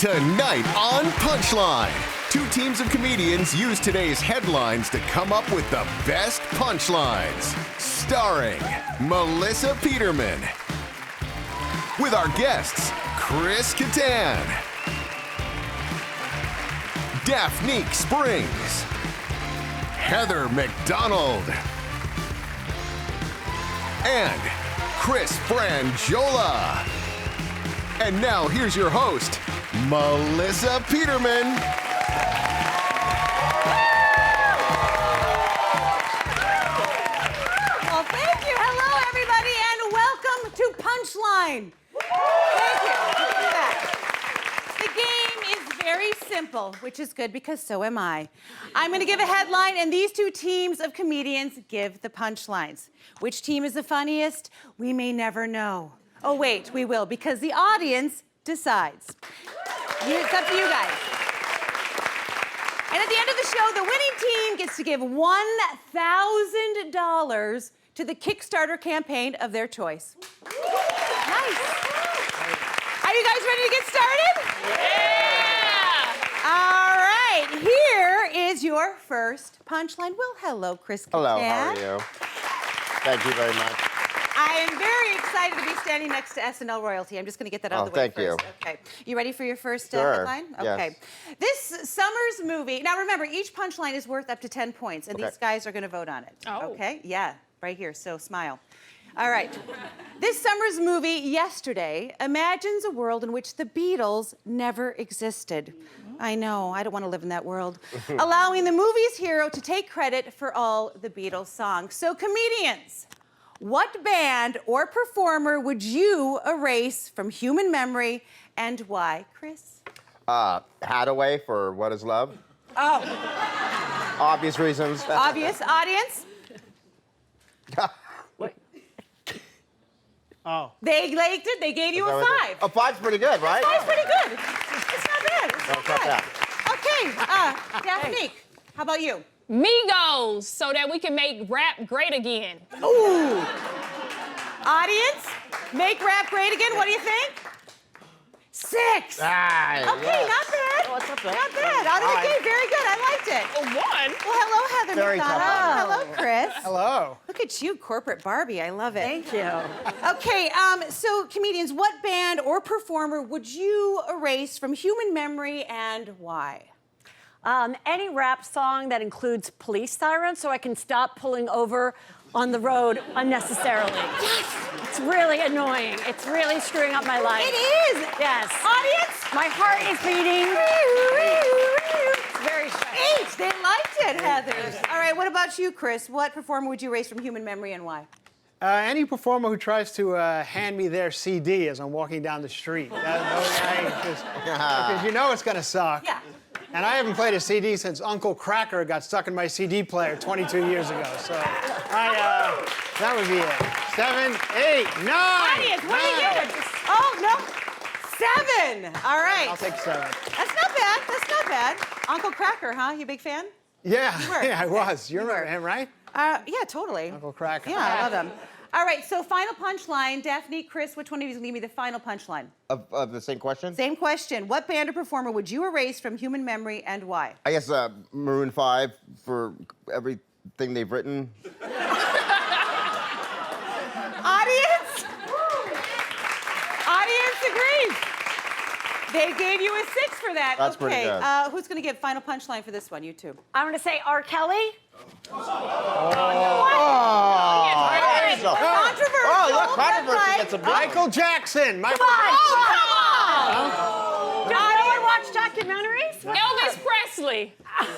Tonight on Punchline, two teams of comedians use today's headlines to come up with the best punchlines. Starring Melissa Peterman. With our guests, Chris Kattan, Daphnique Springs, Heather McDonald, and Chris Franjola. And now here's your host, Melissa Peterman. Well, thank you. Hello, everybody, and welcome to Punchline. Thank you. Let's do that. The game is very simple, which is good because so am I. I'm going to give a headline, and these two teams of comedians give the punchlines. Which team is the funniest? We may never know. Oh, wait, we will, because the audience decides. It's up to you guys. And at the end of the show, the winning team gets to give $1,000 to the Kickstarter campaign of their choice. Nice. Are you guys ready to get started? Yeah! All right, here is your first punchline. Well, hello, Chris Kattan. Hello, how are you? Thank you very much. I am very excited to be standing next to SNL royalty. I'm just going to get that out of the way thank you. first. Okay. You ready for your first Sure. headline? Okay. Yes. This summer's movie. Now remember, each punchline is worth up to 10 points, and Okay. these guys are going to vote on it. Oh. Okay? Yeah, right here. So smile. All right. This summer's movie, Yesterday, imagines a world in which the Beatles never existed. I know, I don't want to live in that world. Allowing the movie's hero to take credit for all the Beatles songs. So comedians, what band or performer would you erase from human memory and why? Chris? Hadaway for What Is Love? Oh, Obvious reasons. obvious. Audience? Oh. They liked it. They gave you a 5. A 5's pretty good, right? 5's pretty good. It's not bad. It's No, not it's not bad. Okay, Daphnique, how about you? Migos, so that we can make rap great again. Ooh. Audience, make rap great again. What do you think? 6. Ah, Okay, yeah. not bad. Oh, it's not bad. Not bad. Out of the gate, very good. I liked it. A 1? Well, hello, Heather Very tough McDonald. one. Hello, Chris. Hello. Look at you, corporate Barbie. I love it. Thank you. Okay, so comedians, what band or performer would you erase from human memory and why? Any rap song that includes police sirens so I can stop pulling over on the road unnecessarily. Yes! It's really annoying. It's really screwing up my life. It is! Yes. Audience? My heart is beating. It's very strange. 8! They liked it, Heather. All right, what about you, Chris? What performer would you erase from human memory and why? Any performer who tries to hand me their CD as I'm walking down the street. Because you know it's going to suck. Yeah. And I haven't played a CD since Uncle Cracker got stuck in my CD player 22 years ago. So that would be it. 7, 8, 9. Audience, what are you doing? Oh, no. 7. All right. I'll take 7. That's not bad. That's not bad. Uncle Cracker, huh? You a big fan? Yeah, were. yeah, I was. You remember were. him, right? Yeah, totally. Uncle Cracker. Yeah, I love him. All right, so final punchline. Daphne, Chris, which one of you is going to give me the final punchline? Of the same question? Same question. What band or performer would you erase from human memory and why? I guess Maroon 5 for everything they've written. Audience? Audience agrees. They gave you a 6 for that. That's okay. pretty good. Who's going to give final punchline for this one? You two. I'm going to say R. Kelly. Controversial. Oh, look, That's controversy right. gets a big. Michael Jackson. Michael Come Jackson. on! Do you ever watch documentaries? Elvis Presley.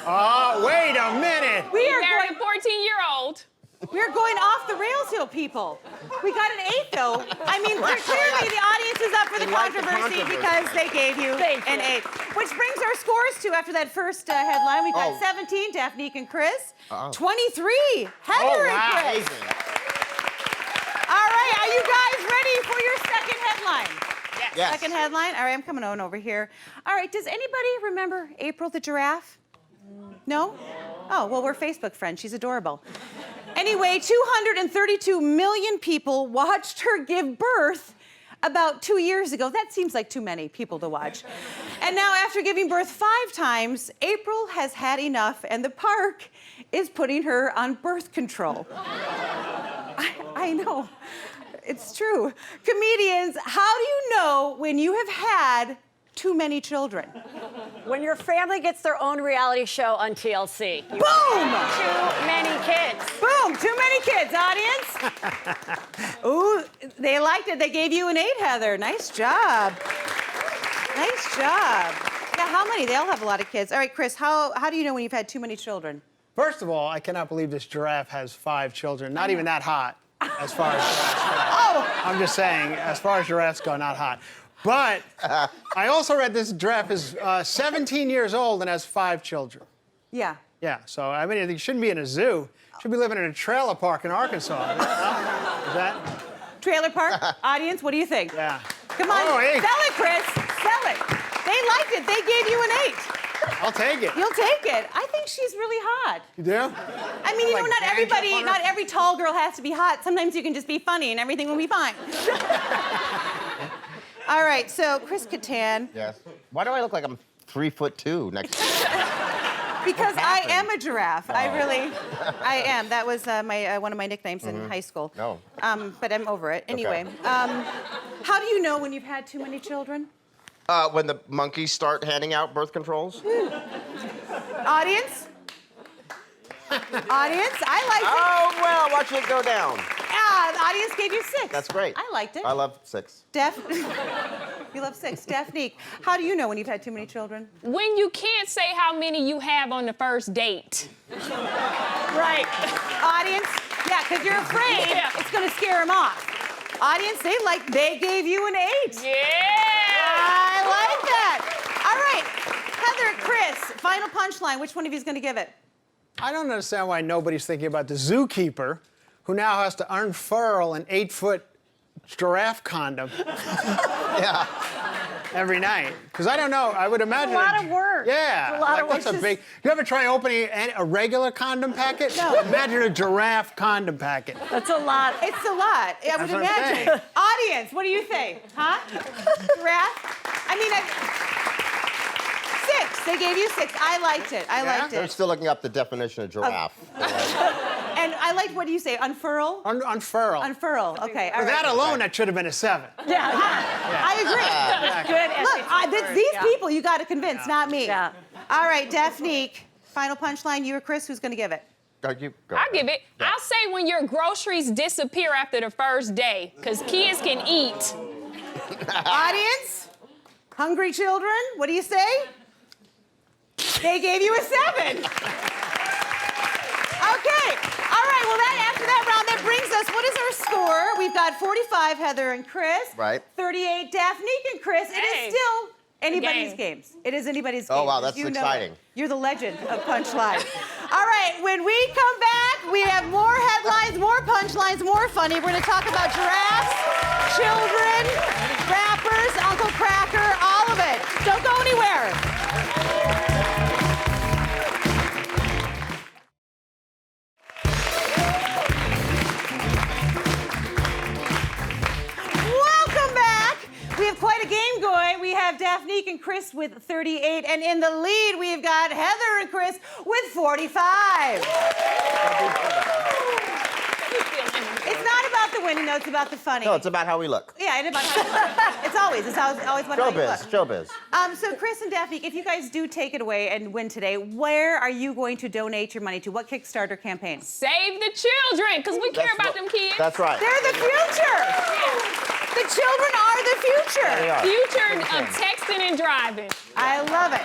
Oh, wait a minute. We are Married going, a 14-year-old. we're going off the rails here, people. We got an 8, though. I mean, clearly the audience is up for the They like the controversy controversy. because they gave you Thank an you. 8. Which brings our scores to, after that first headline, we've got Oh. 17, Daphnique and Chris. Uh-oh. 23, Heather Oh, and wow. Chris. Amazing. All right, are you guys ready for your second headline? Yes. Second headline. All right, I'm coming on over here. All right, does anybody remember April the giraffe? No? Oh, well, we're Facebook friends. She's adorable. Anyway, 232 million people watched her give birth about 2 years ago. That seems like too many people to watch. And now, after giving birth 5 times, April has had enough, and the park is putting her on birth control. I know. It's true. Comedians, how do you know when you have had too many children? When your family gets their own reality show on TLC. Boom! Too many kids. Boom! Too many kids, audience. Ooh, they liked it. They gave you an 8, Heather. Nice job. Nice job. Yeah, how many? They all have a lot of kids. All right, Chris, how do you know when you've had too many children? First of all, I cannot believe this giraffe has 5 children. Not even that hot, as far as giraffes go. Oh! I'm just saying, as far as giraffes go, not hot. But I also read this giraffe is 17 years old and has 5 children. Yeah. Yeah, so I mean, it shouldn't be in a zoo. It should be living in a trailer park in Arkansas. Is that? Trailer park, audience, what do you think? Yeah. Come on, Oh, 8. sell it, Chris. Sell it. They liked it. They gave you an 8. I'll take it. You'll take it. I think she's really hot. You do? I mean, you know, Like not banjo everybody, butter? not every tall girl has to be hot. Sometimes you can just be funny and everything will be fine. All right, so Chris Kattan, Yes. Why do I look like I'm 3'2" next to you? because I am a giraffe. I am. That was one of my nicknames in high school. No. But I'm over it. Anyway, how do you know when you've had too many children? When the monkeys start handing out birth controls. Audience? Audience, I liked it. Oh, well, watch it go down. Yeah, the audience gave you 6. That's great. I liked it. I love 6. You love 6. Daphnique, how do you know when you've had too many children? When you can't say how many you have on the first date. Right. Audience, yeah, because you're afraid it's going to scare them off. Audience, they gave you an 8. Yeah! I like that. All right, Heather, Chris, final punchline. Which one of you is going to give it? I don't understand why nobody's thinking about the zookeeper who now has to unfurl an 8-foot giraffe condom Yeah. every night. Because I don't know, I would imagine. A lot of work. Yeah. A lot of that's work. a big. You ever try opening a regular condom packet? No. Imagine a giraffe condom packet. That's a lot. It's a lot. I would That's what I'm imagine. saying. Audience, what do you think? Huh? Giraffe? I mean, 6. They gave you 6. I liked it. I liked They're it. still looking up the definition of giraffe. And I liked, what do you say? Unfurl? Unfurl. Unfurl. Okay. All For that right. alone, that should have been a 7. I agree. Good. Look, these people you got to convince, not me. Yeah. All right, Daphnique, final punchline. You or Chris, who's going to give it? Go. I'll give it. I'll say when your groceries disappear after the first day, because kids can eat. Audience? Hungry children? What do you say? They gave you a 7. Okay. All right. Well, after that round, that brings us. What is our score? We've got 45, Heather and Chris. Right. 38, Daphnique and Chris. It Hey. is still anybody's Game. games. It is anybody's Oh, games. wow, that's You know exciting. it. You're the legend of Punchline. All right. When we come back, we have more headlines, more punchlines, more funny. We're going to talk about giraffes, children, rappers, Uncle Cracker, all of it. Don't go anywhere. Welcome back. We have quite a game going. We have Daphnique and Chris with 38, and in the lead, we've got Heather and Chris with 45. It's not about the winning, though. It's about the funny. No, it's about how we look. Yeah, and about how you look. It's always about how you look. Showbiz. So Chris and Daphnique, if you guys do take it away and win today, where are you going to donate your money to? What Kickstarter campaign? Save the children, because we care about them kids. That's right. They're the future. The children are the future. They are. Future of texting and driving. I love it.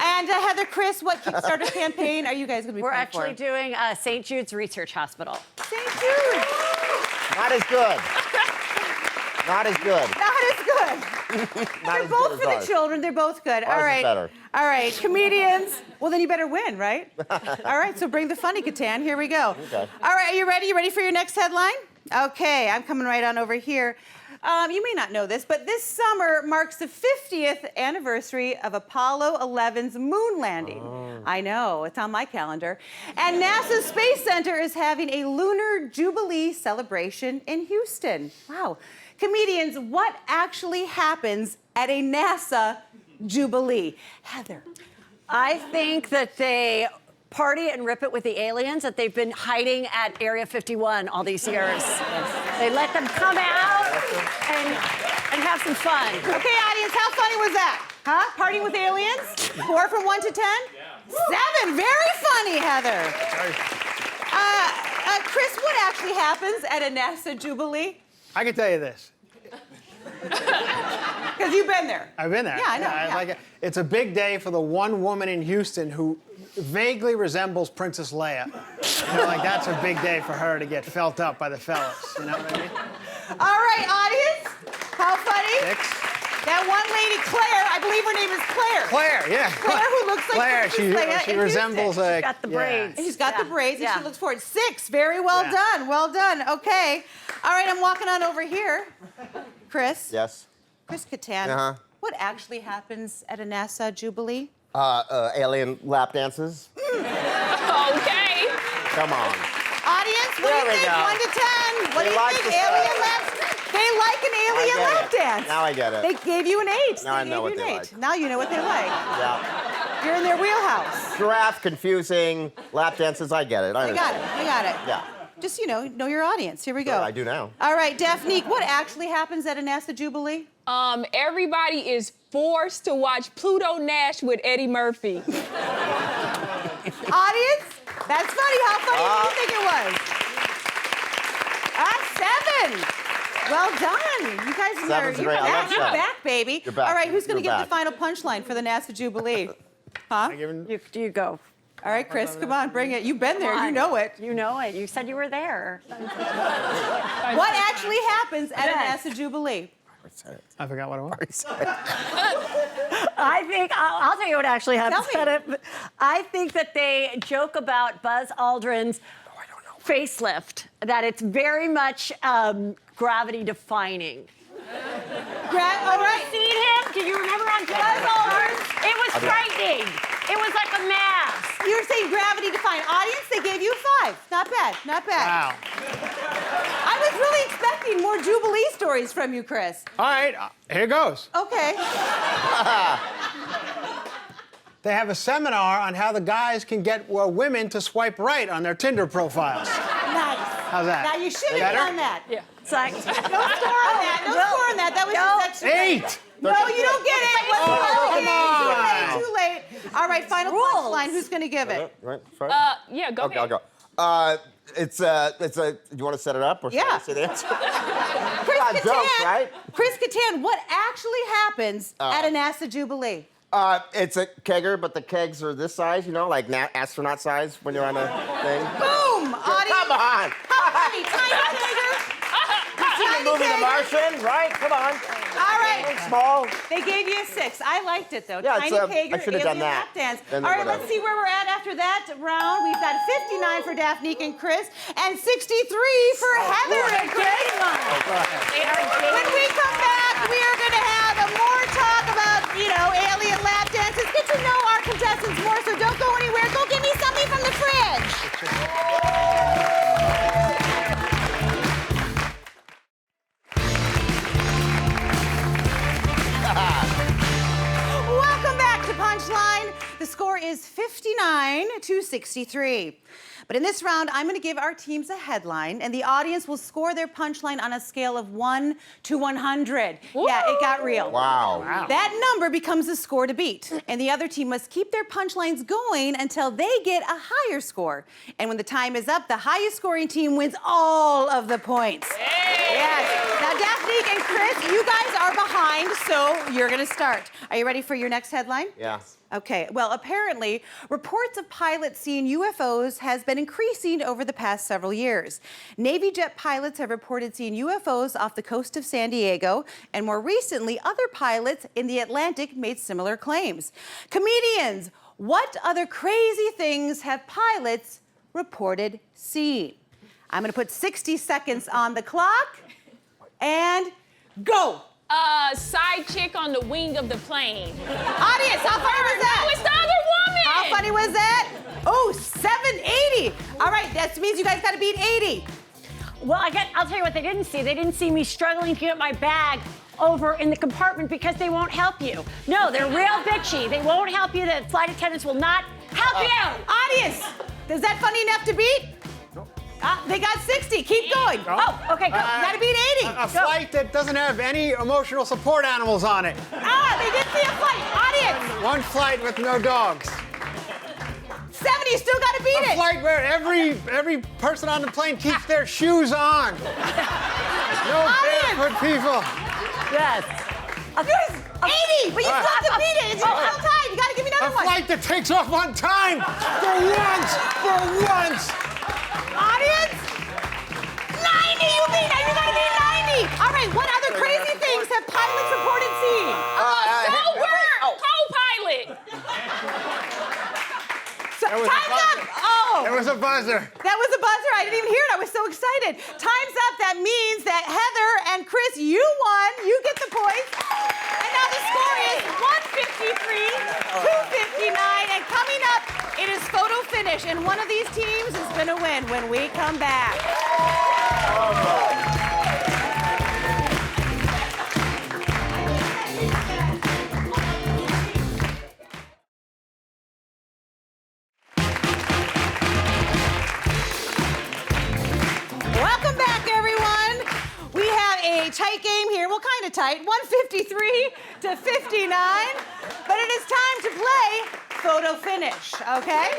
And Heather, Chris, what Kickstarter campaign are you guys going to be We're playing actually for? doing St. Jude's Research Hospital. St. Jude. Not as good. Not as good. Not as good. Not They're as both good for as the ours. children. They're both good. Ours All is right. better. All right. Comedians. Well, then you better win, right? All right. So bring the funny, Kattan. Here we go. Okay. All right. Are you ready? You ready for your next headline? Okay. I'm coming right on over here. You may not know this, but this summer marks the 50th anniversary of Apollo 11's moon landing. Oh. I know, it's on my calendar. And NASA's Space Center is having a lunar jubilee celebration in Houston. Wow. Comedians, what actually happens at a NASA Jubilee? Heather. I think that they party and rip it with the aliens that they've been hiding at Area 51 all these years. They let them come out and have some fun. Okay, audience, how funny was that? Huh? Partying with aliens? Score from 1 to 10? Yeah. 7. Very funny, Heather. Chris, what actually happens at a NASA Jubilee? I can tell you this. Because you've been there. I've been there. Yeah, I know. I like it. It's a big day for the one woman in Houston who vaguely resembles Princess Leia. You know, like that's a big day for her to get felt up by the fellas. You know what I mean? All right, audience. How funny? 6. That one lady, Claire, I believe her name is Claire. Claire, yeah. Claire, who looks like Claire, Princess Leia she in resembles Houston. a. She's got the braids. She's got the braids, and Yeah. she looks forward. 6. Very well Yeah. done. Well done. Okay. All right, I'm walking on over here. Chris. Yes. Chris Kattan. Uh-huh. What actually happens at a NASA Jubilee? Alien lap dances. Okay. Come on. Audience, what There do we you think? go. 1 to 10. What They do you like think? the stuff. Alien laps? They like an alien I get lap it. dance. Now I get it. They gave you an 8. Now I know what gave you they an like. 8. Now you know what they like. Yeah. You're in their wheelhouse. Giraffe, confusing, lap dances. I get it. I I got understand. it. I got it. Yeah. Just, know your audience. Here we go. Sure, I do now. All right, Daphnique, what actually happens at a NASA Jubilee? Everybody is forced to watch Pluto Nash with Eddie Murphy. Audience? That's funny. How funny do you think it was? 7. Well done. You guys Seven's you're great. I back. love You're seven. back, baby. You're back. All right, who's going to You're give the back. final punchline for the NASA Jubilee? Huh? You go. All right, Chris, come on, bring it. You've been there. Come You on. know it. You know it. You said you were there. What actually happens at Yes. a NASA Jubilee? I forgot what it was. I think I'll tell you what actually happens. Tell me. at it. I think that they joke about Buzz Aldrin's facelift. That it's very much gravity defying. All right. Seen him? Do you remember on Buzz Aldrin? It was frightening. It was like a mask. You were saying gravity defying. Audience, they gave you a 5. Not bad. Not bad. Wow. I was really expecting more Jubilee stories from you, Chris. All right, here goes. Okay. They have a seminar on how the guys can get women to swipe right on their Tinder profiles. Nice. How's that? Now you should have Better? done that. Yeah. It's like, No score on that. No score on that. That was just extra. 8. No, you don't get it. Oh, come on. Too late. All right, final Rules. punchline. Who's going to give it? Right? First? Yeah, go Okay, ahead. I'll go. It's a. You want to set it up or should Yeah. I say the answer? Chris Not Kattan. jokes, right? Chris Kattan, what actually happens at a NASA Jubilee? It's a kegger, but the kegs are this size, like astronaut size when you're on a thing. Boom! Audience. Come on! How funny. Tiny kegger. Tiny Moving the kegger. Martian, right? Come on. All right. Small. They gave you a 6. I liked it, though. Yeah, Tiny it's, kegger, I should have done alien that. lap dance. Then All right, whatever. let's see where we're at after that round. We've got 59 for Daphnique and Chris, and 63 for Heather and Chris. When we come back, we are going to have more talk about, alien lap dances. Get to know our contestants more, so don't go anywhere. Go get me something from the fridge. Welcome back to Punchline. The score is 59 to 63. But in this round, I'm going to give our teams a headline, and the audience will score their punchline on a scale of 1 to 100. Yeah, it got real. Wow. That number becomes the score to beat, and the other team must keep their punchlines going until they get a higher score. And when the time is up, the highest scoring team wins all of the points. Yes. Now, Daphnique and Chris, you guys are behind, so you're going to start. Are you ready for your next headline? Yeah. Okay, well, apparently, reports of pilots seeing UFOs has been increasing over the past several years. Navy jet pilots have reported seeing UFOs off the coast of San Diego, and more recently, other pilots in the Atlantic made similar claims. Comedians, what other crazy things have pilots reported seeing? I'm gonna put 60 seconds on the clock, and go! Side chick on the wing of the plane. Audience, how funny was that? No, it's the other woman. How funny was that? Oh, 780. All right, that means you guys got to beat 80. Well, I'll tell you what they didn't see. They didn't see me struggling to get my bag over in the compartment because they won't help you. No, they're real bitchy. They won't help you. The flight attendants will not help you. Audience, is that funny enough to beat? They got 60. Keep going. Oh, okay, go. You gotta beat 80. A flight that doesn't have any emotional support animals on it. They did see a flight. Audience, One flight with no dogs. 70. Still gotta beat A it. flight where every person on the plane keeps their shoes on. No barefoot people. Yes. 80, but you still have to beat it. It's still time. You gotta give me A another one. flight that takes off on time. For once. Audience, 90. You beat it. You gotta beat 90. All right. What other crazy things have pilots reported seeing? Co-pilot. Time's up. Oh. There was a buzzer. That was a buzzer. I didn't even hear it. I was so excited. Time's up. That means that Heather and Chris, you won. You get the points. And now the score is 153, 259. And coming up, it is photo finish. And one of these teams is going to win when we come back. Welcome back, everyone. We have a tight game here. Well, kind of tight, 153 to 59. But it is time to play photo finish, okay?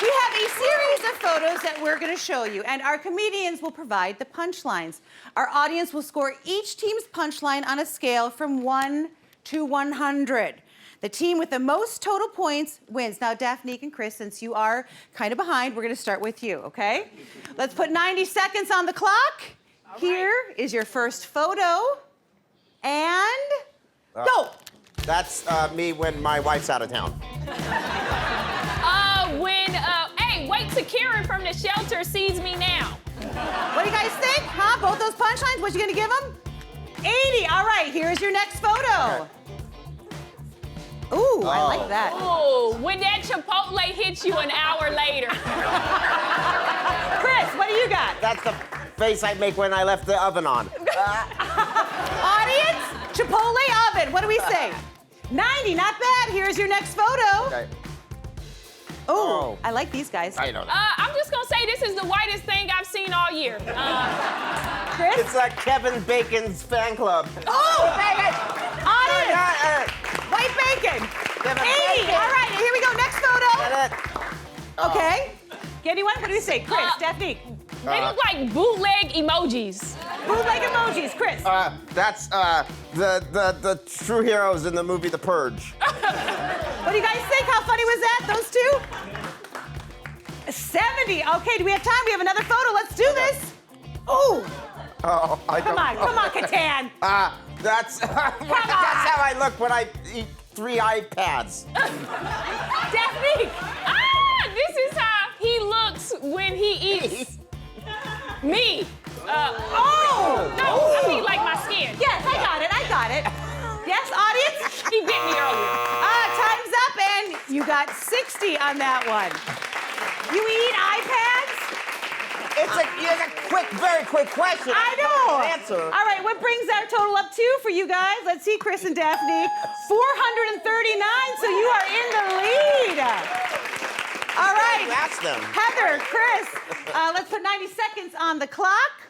We have a series of photos that we're going to show you, and our comedians will provide the punchlines. Our audience will score each team's punchline on a scale from 1 to 100. The team with the most total points wins. Now, Daphnique and Chris, since you are kind of behind, we're going to start with you, okay? Let's put 90 seconds on the clock. Here is your first photo. And go. That's me when my wife's out of town. Hey, wait till Karen from the shelter sees me now. What do you guys think? Huh? Both those punchlines? What you going to give them? 80. All right, here's your next photo. Okay. Ooh, I like that. Ooh, when that Chipotle hits you an hour later. Chris, what do you got? That's the face I make when I left the oven on. Audience, Chipotle oven. What do we say? 90, not bad. Here's your next photo. Okay. Ooh, Oh. I like these guys. I don't know. I'm just gonna say this is the whitest thing I've seen all year. Chris? It's like Kevin Bacon's fan club. Oh! Audience, white bacon. 80. All right, here we go. Next photo. Get it? Okay. Anyone? What do we say? Chris, Daphnique. They look like bootleg emojis. Bootleg emojis. Chris. That's the true heroes in the movie The Purge. What do you guys think? How funny was that? Those two? 70. Okay, do we have time? We have another photo. Let's do this. Ooh. Oh, I don't know. Come on, Kattan. That's how I look when I eat 3 iPads. Daphnique. This is how he looks when he eats me. No, I mean like my skin. Yes, I got it. Yes, audience? He bit me earlier. Time's up, and you got 60 on that one. You eat iPads? It's a quick, very quick question. I know. Answer. All right, what brings our total up to for you guys? Let's see, Chris and Daphnique. 439, so you are in the lead. All right. Ask them. Heather, Chris, let's put 90 seconds on the clock.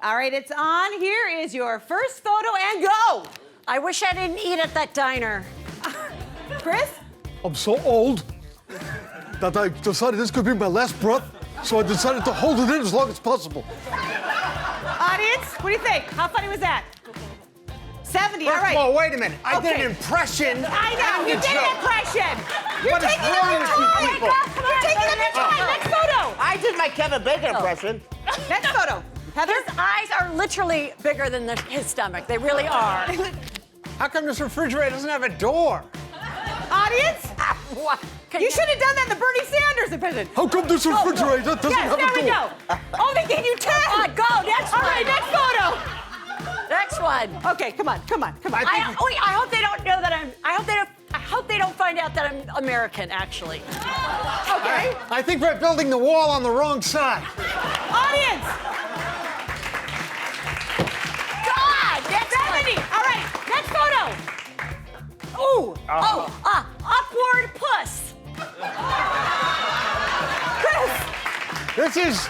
All right, it's on. Here is your first photo, and go. I wish I didn't eat at that diner. Chris? I'm so old that I decided this could be my last breath, so I decided to hold it in as long as possible. Audience, what do you think? How funny was that? 70, all right. Well, wait a minute. I did Okay. an impression. I know, and you a did an joke. impression. You're What is taking up wrong your with you time. people? You're taking up your time. Next photo. I did my Kevin Bacon impression. Next photo. Heather? His eyes are literally bigger than his stomach. They really are. How come this refrigerator doesn't have a door? Audience? What? You should have done that in the Bernie Sanders impression. How come this refrigerator doesn't Yes, have there a we door? go. Oh, they gave you 10. Go, next All one. right, next photo. Next one. Okay, come on. I hope they don't know that I'm. I hope they don't find out that I'm American, actually. Okay. I think we're building the wall on the wrong side. Audience. God, next Daphne. All right, next photo. Ooh. Upward puss. Chris. This is.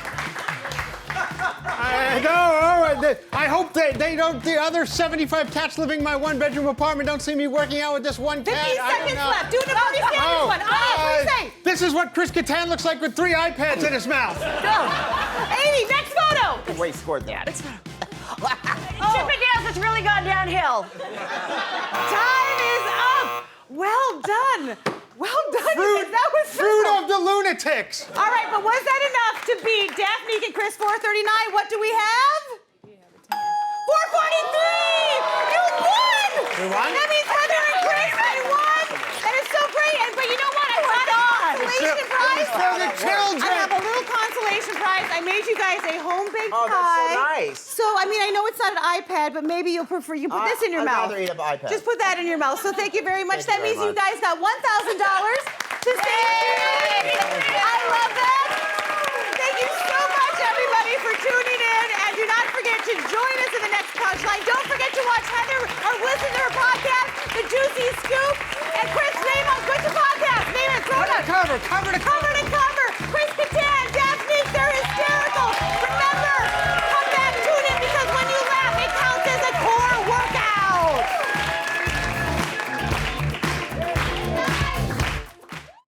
I know. All right. I hope they don't. The other 75 cats living in my one-bedroom apartment don't see me working out with this one 15 cat. I don't seconds know. left. Do the Bernie Sanders one. Audience, what do you say? This is what Chris Kattan looks like with 3 iPads in his mouth. Go. 80, next photo. Wait, scored that. Yeah, it's. Chip and Dale's, it's really gone downhill. Time is up. Well done. Well done. Fruit, That was fruit simple. of the lunatics. All right, but was that enough to beat Daphnique and Chris 439? What do we have? 443! You won! We won? That means Heather and Chris, they won! That is so great. But you know what? I got a consolation prize. For the children. I have a little consolation prize. I made you guys a home baked Oh, pie. that's so nice. So, I mean, I know it's not an iPad, but maybe you'll prefer you put this in your I'd mouth. rather eat an iPad. Just put that in your mouth. So thank you very much. Thank That you means very you much. guys got $1,000 to save. I love that. Thank you so much, everybody, for tuning in. And do not forget to join us in the next Punchline. Don't forget to watch Heather or listen to her podcast, The Juicy Scoop. And Chris, name on what's your podcast? Name it. Throw it out. Cover to cover.